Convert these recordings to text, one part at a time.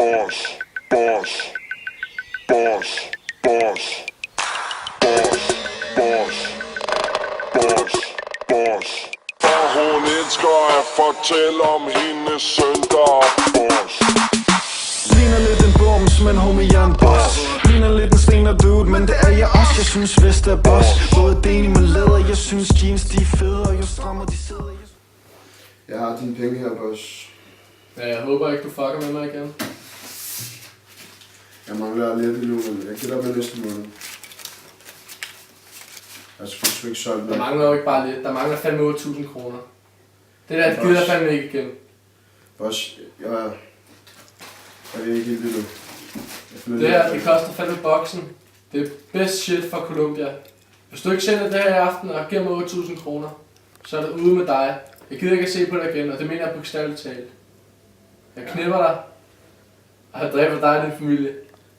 boss, boss, boss, boss, boss, boss, boss, boss. Og hun elsker at fortælle om hendes søndag, boss. Ligner lidt en bums, men homie, jeg er en boss. Ligner lidt en stener dude, men det er jeg også. Jeg synes vest er boss. Både denim og læder, jeg synes jeans de er fede. Og jo strammer de sidder. Jeg har dine penge her, boss. Ja, jeg håber ikke, du fucker med mig igen. Jeg mangler lidt endnu, men jeg gælder med næste måned. Jeg skal sgu ikke solgt Der noget. mangler jo ikke bare lidt. Der mangler fandme 8.000 kroner. Det der gider jeg fandme ikke igen. Boss, jeg ved ikke helt det nu. Det her, det koster fandme boksen. Det er best shit for Colombia. Hvis du ikke sælger det her i aften og giver mig 8.000 kroner, så er det ude med dig. Jeg gider ikke at se på dig igen, og det mener jeg bogstaveligt talt. Jeg knipper dig, og jeg dræber dig og din familie.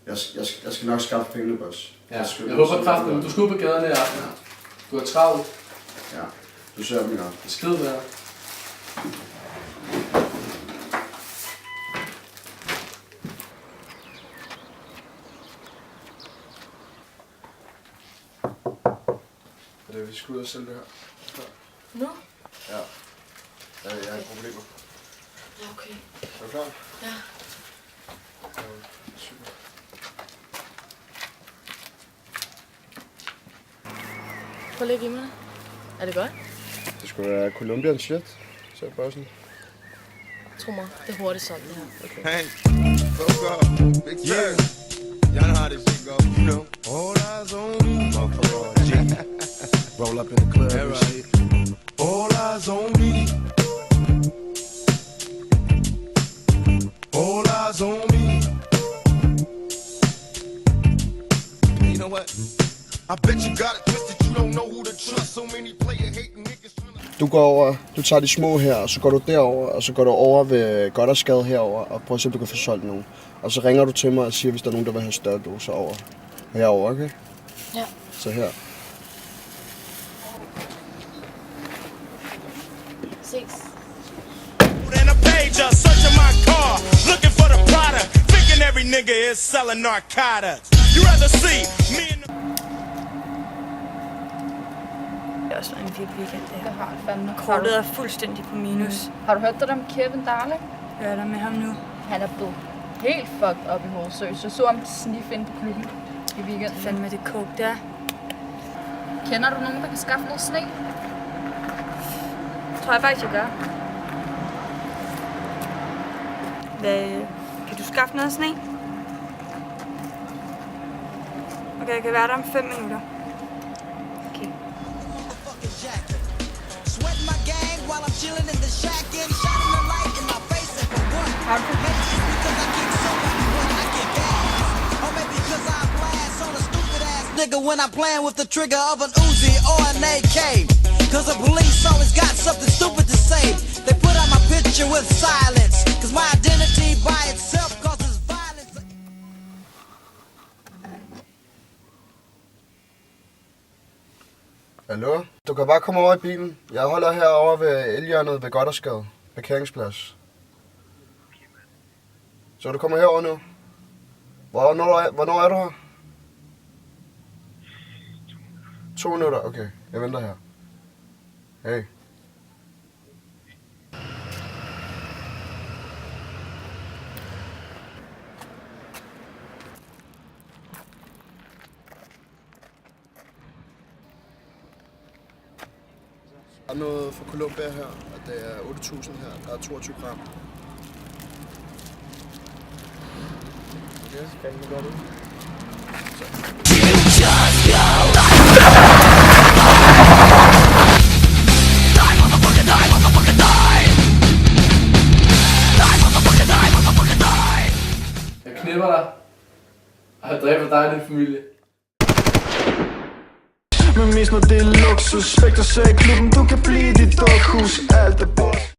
Jeg skal nok skaffe pengene, boss. Ja, jeg håber kraften, men du skal ud på gaderne i aften. Du har travlt. Ja, du ser dem i aften. Skrid med dig. Er det, vi skal ud og sælge det her? Nu? Ja. Jeg har problemer. Ja, okay. Er du klar? Ja. Super. Prøv lige at give mig det. Er det godt? Det skulle være Colombian shit. Så er bossen. Tro mig, det er hurtigt sådan det her. Okay. Hey, fuck up, big yeah. Y'all know how this shit go, you know. All eyes on me, motherfucker. G. Roll up in the club and shit. All eyes on me. All eyes on me. You know what? I bet you got it twisted. You don't know who to trust. So many player hating niggas. Du går over, du tager de små her, og så går du derover, og så går du over ved Goddersgade herover og prøver at se, om du kan få solgt nogen. Og så ringer du til mig og siger, hvis der er nogen, der vil have større doser over. Herover, okay? Ja. Så her. Ses. And a pager, searching my car, looking for the product, thinking every nigga is selling narcotics. You rather see me in the... Det er også en vild weekend, det Det her. har det fandme. Kortet er fuldstændig på minus. Har du hørt det om Kevin Darling? Hører der med ham nu? Han er blevet helt fucked op i hovedet. Seriøst. Jeg så ham sniffe ind på klubben i weekenden. Fandme det coke der. Kender du nogen, der kan skaffe noget sne? Tror jeg faktisk, jeg gør. Kan du skaffe noget sne? Okay, jeg kan være der om 5 minutter. Okay. Sweating my gang while I'm chilling in the shack, getting shot in the light in my face and for what? Maybe it's because I kick so much when I get gas, or maybe because I blast on a stupid ass nigga when I'm playing with the trigger of an Uzi or an AK. Cause the police always got something stupid to say. They put out my picture with silence, cause my identity by itself causes violence. Hallo? Du kan bare komme over i bilen. Jeg holder herovre ved Elhjørnet ved Goddersgade. Parkeringsplads. Så du kommer herover nu? Hvornår er du her? 2 minutter? Okay, jeg venter her. Hey. Der er noget fra Colombia her, og det er 8.000 her. Der er 22 gram. Okay, fandme godt ud. Jeg knipper dig, og jeg dræber dig og din familie. Men mest når det er luksus. Fægter sig i klubben, du kan blive dit dukhus. Alt er boss.